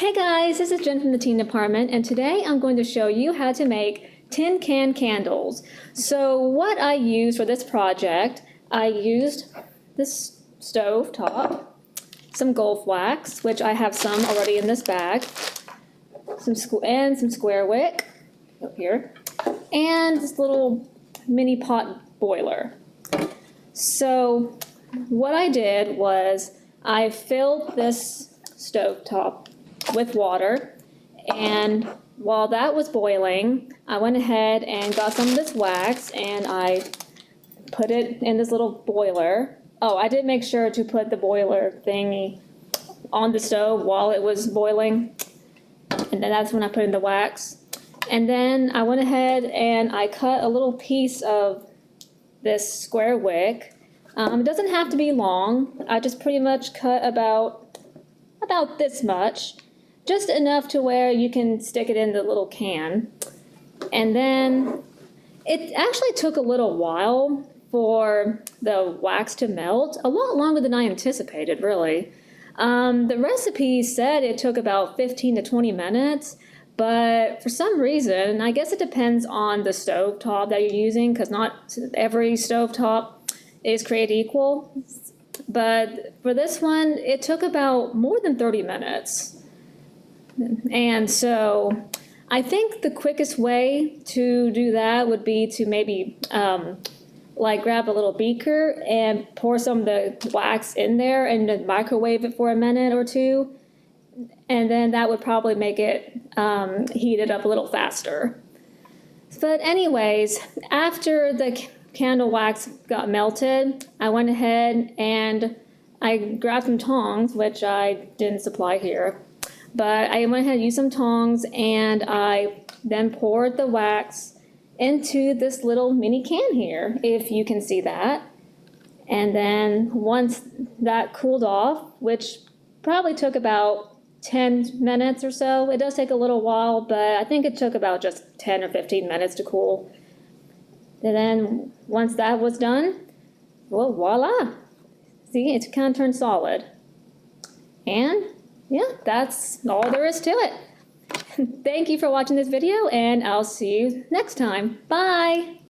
Hey guys, this is Jen from the Teen Department, and today I'm going to show you how to make tin can candles. So what I used for this project, I used this stove top, some Gulf wax, which I have some already in this bag, some square wick up here, and this little mini pot boiler. So what I did was I filled this stove top with water, and while that was boiling, I went ahead and got some of this wax and I put it in this little boiler. Oh, I did make sure to put the boiler thingy on the stove while it was boiling, and then that's when I put in the wax. And then I went ahead and I cut a little piece of this square wick. It doesn't have to be long. I just pretty much cut about this much, just enough to where you can stick it in the little can. And then it actually took a little while for the wax to melt, a lot longer than I anticipated, really. The recipe said it took about 15 to 20 minutes, but for some reason, I guess it depends on the stove top that you're using, because not every stove top is created equal. But for this one, it took about more than 30 minutes. And so I think the quickest way to do that would be to maybe like grab a little beaker and pour some of the wax in there and then microwave it for a minute or two. And then that would probably make it heat it up a little faster. But anyways, after the candle wax got melted, I went ahead and I grabbed some tongs, which I didn't supply here. But I went ahead and used some tongs, and I then poured the wax into this little mini can here, if you can see that. And then once that cooled off, which probably took about 10 minutes or so, it does take a little while, but I think it took about just 10 or 15 minutes to cool. And then once that was done, well, voila. See, it kind of turned solid. And yeah, that's all there is to it. Thank you for watching this video, and I'll see you next time. Bye!